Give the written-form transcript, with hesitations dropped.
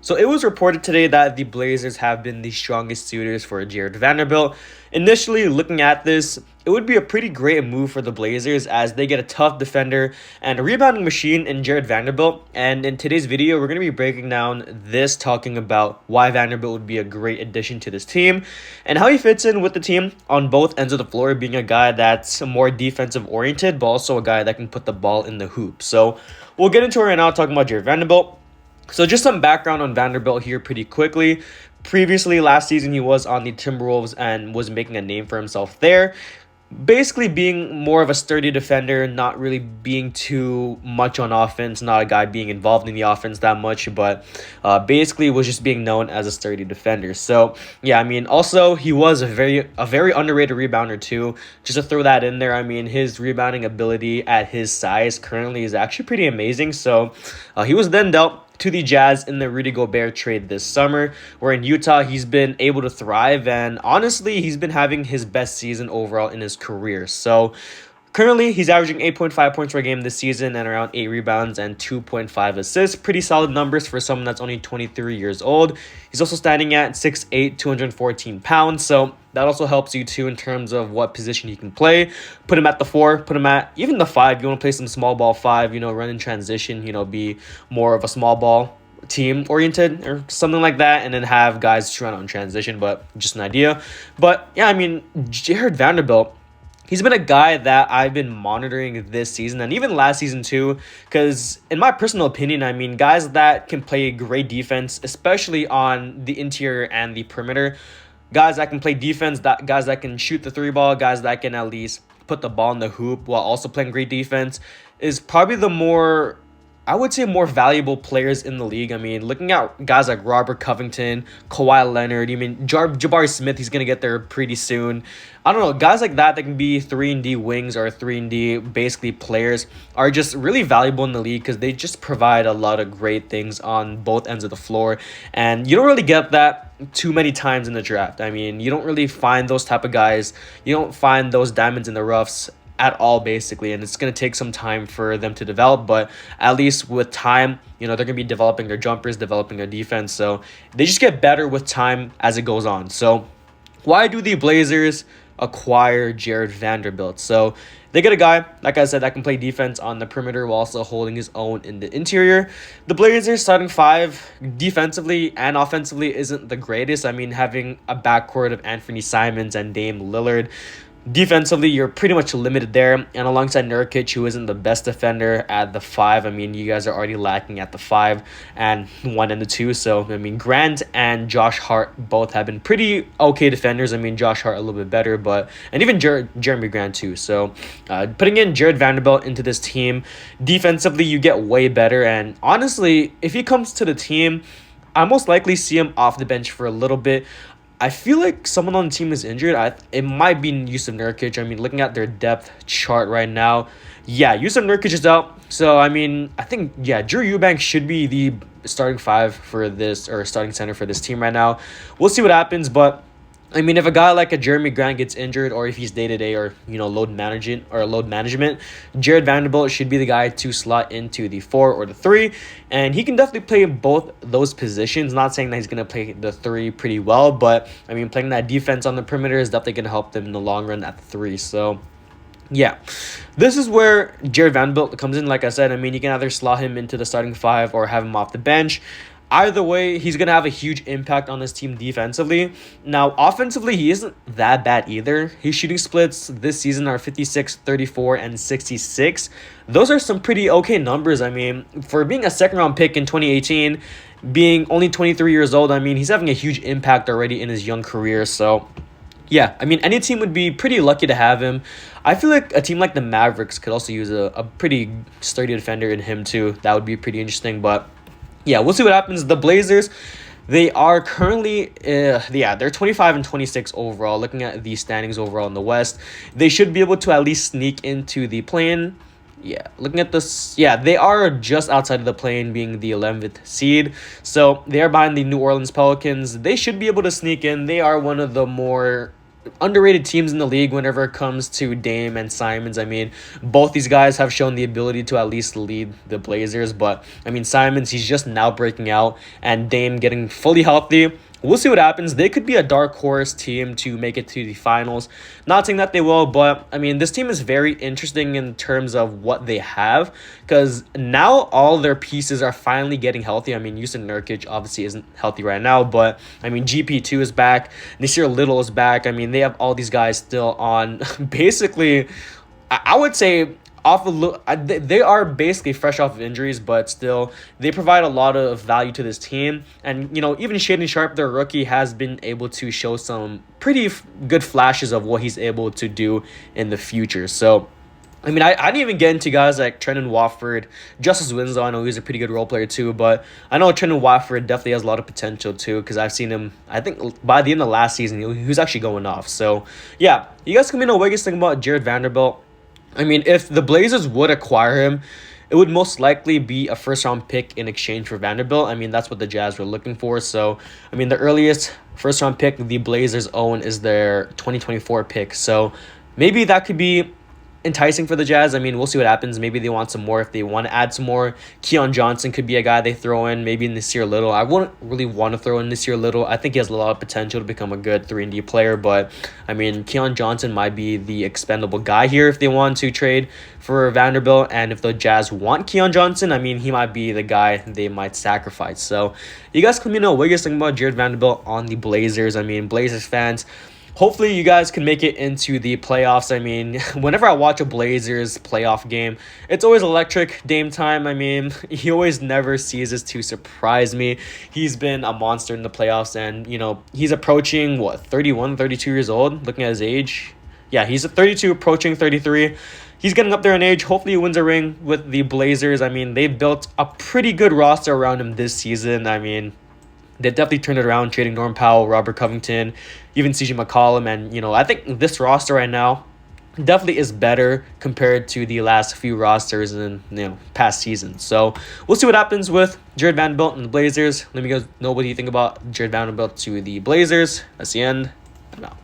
So it was reported today that the Blazers have been the strongest suitors for Jared Vanderbilt. Initially, looking at this, it would be a pretty great move for the Blazers as they get a tough defender and a rebounding machine in Jared Vanderbilt. And in today's video, we're going to be breaking down this, talking about why Vanderbilt would be a great addition to this team and how he fits in with the team on both ends of the floor, being a guy that's more defensive oriented, but also a guy that can put the ball in the hoop. So we'll get into it right now, talking about Jared Vanderbilt. So just some background on Vanderbilt here pretty quickly. Previously, last season, he was on the Timberwolves and was making a name for himself there. Basically being more of a sturdy defender, not really being too much on offense, not a guy being involved in the offense that much, but basically was just being known as a sturdy defender. So, yeah, I mean, also, he was a very underrated rebounder too. Just to throw that in there, I mean, his rebounding ability at his size currently is actually pretty amazing. So, he was then dealt to the Jazz in the Rudy Gobert trade this summer, where in Utah he's been able to thrive, and honestly he's been having his best season overall in his career. So currently, he's averaging 8.5 points per game this season and around 8 rebounds and 2.5 assists. Pretty solid numbers for someone that's only 23 years old. He's also standing at 6'8", 214 pounds, so that also helps you too in terms of what position he can play. Put him at the 4, put him at even the 5. You want to play some small ball 5, run in transition, be more of a small ball team oriented or something like that, and then have guys run on transition, but just an idea. But yeah, I mean, Jared Vanderbilt, he's been a guy that I've been monitoring this season and even last season too, because in my personal opinion, I mean, guys that can play great defense, especially on the interior and the perimeter, guys that can play defense, guys that can shoot the 3-ball, guys that can at least put the ball in the hoop while also playing great defense, is probably the more, I would say, more valuable players in the league. I mean, looking at guys like Robert Covington, Kawhi Leonard, Jabari Smith, he's going to get there pretty soon. I don't know, guys like that can be 3-and-D wings or 3-and-D basically players are just really valuable in the league because they just provide a lot of great things on both ends of the floor. And you don't really get that too many times in the draft. I mean, you don't really find those type of guys. You don't find those diamonds in the roughs at all, basically, and it's going to take some time for them to develop, but at least with time, they're going to be developing their jumpers, developing their defense, so they just get better with time as it goes on. So why do the Blazers acquire Jared Vanderbilt? So they get a guy, like I said, that can play defense on the perimeter while also holding his own in the interior. The Blazers starting 5 defensively and offensively isn't the greatest. I mean, having a backcourt of Anthony Simons and Dame Lillard, defensively, you're pretty much limited there. And alongside Nurkic, who isn't the best defender at the 5, I mean, you guys are already lacking at the 5 and 1 and the 2. So, I mean, Grant and Josh Hart both have been pretty okay defenders. I mean, Josh Hart a little bit better, and even Jeremy Grant too. So, putting in Jared Vanderbilt into this team, defensively, you get way better. And honestly, if he comes to the team, I most likely see him off the bench for a little bit. I feel like someone on the team is injured. It might be Yusuf Nurkic. I mean, looking at their depth chart right now, yeah, Yusuf Nurkic is out. So, I mean, I think, yeah, Drew Eubanks should be the starting 5 for this, or starting center for this team right now. We'll see what happens, but I mean, if a guy like a Jeremy Grant gets injured, or if he's day-to-day or, load management, Jared Vanderbilt should be the guy to slot into the 4 or the 3. And he can definitely play both those positions. Not saying that he's going to play the 3 pretty well, but, I mean, playing that defense on the perimeter is definitely going to help them in the long run at the 3. So, yeah, this is where Jared Vanderbilt comes in. Like I said, I mean, you can either slot him into the starting 5 or have him off the bench. Either way, he's going to have a huge impact on this team defensively. Now, offensively, he isn't that bad either. His shooting splits this season are 56, 34, and 66. Those are some pretty okay numbers. I mean, for being a second-round pick in 2018, being only 23 years old, I mean, he's having a huge impact already in his young career. So, yeah, I mean, any team would be pretty lucky to have him. I feel like a team like the Mavericks could also use a pretty sturdy defender in him too. That would be pretty interesting, but yeah, we'll see what happens. The Blazers, they are currently, they're 25 and 26 overall. Looking at the standings overall in the West, they should be able to at least sneak into the play-in. Yeah, looking at this, yeah, they are just outside of the play-in, being the 11th seed. So they are behind the New Orleans Pelicans. They should be able to sneak in. They are one of the more underrated teams in the league whenever it comes to Dame and Simons. I mean, both these guys have shown the ability to at least lead the Blazers, but I mean, Simons, he's just now breaking out, and Dame getting fully healthy. We'll see what happens. They could be a dark horse team to make it to the finals. Not saying that they will, but I mean, this team is very interesting in terms of what they have, because now all their pieces are finally getting healthy. I mean, Yusuf Nurkic obviously isn't healthy right now, but I mean, GP2 is back. Nasir Little is back. I mean, they have all these guys still on basically, I would say, off they are basically fresh off of injuries, but still they provide a lot of value to this team. And even Shaedon Sharpe, their rookie, has been able to show some pretty good flashes of what he's able to do in the future. So I mean, I didn't even get into guys like Trendon Watford, Justice Winslow. I know he's a pretty good role player too, but I know Trendon Watford definitely has a lot of potential too, because I've seen him, I think by the end of last season, he was actually going off. So yeah, you guys can let me know what you guys think about Jared Vanderbilt. I mean, if the Blazers would acquire him, it would most likely be a first-round pick in exchange for Vanderbilt. I mean, that's what the Jazz were looking for. So, I mean, the earliest first-round pick the Blazers own is their 2024 pick. So, maybe that could be enticing for the Jazz. I mean, we'll see what happens. Maybe they want some more. If they want to add some more, Keon Johnson could be a guy they throw in. Maybe Nasir Little. I wouldn't really want to throw in Nasir Little. I think he has a lot of potential to become a good 3-and-D player, but I mean, Keon Johnson might be the expendable guy here if they want to trade for Vanderbilt. And if the Jazz want Keon Johnson, I mean, he might be the guy they might sacrifice. So you guys can let me know what you guys think about Jared Vanderbilt on the Blazers. I mean, Blazers fans, hopefully you guys can make it into the playoffs. I mean, whenever I watch a Blazers playoff game, it's always electric. Dame time, I mean, he always never ceases to surprise me. He's been a monster in the playoffs, and, he's approaching, 31, 32 years old, looking at his age. Yeah, he's 32, approaching 33. He's getting up there in age. Hopefully he wins a ring with the Blazers. I mean, they've built a pretty good roster around him this season. I mean, they definitely turned it around, trading Norm Powell, Robert Covington, even CJ McCollum. And, I think this roster right now definitely is better compared to the last few rosters in, past seasons. So we'll see what happens with Jared Vanderbilt and the Blazers. Let me guys know what you think about Jared Vanderbilt to the Blazers. That's the end. I'm out.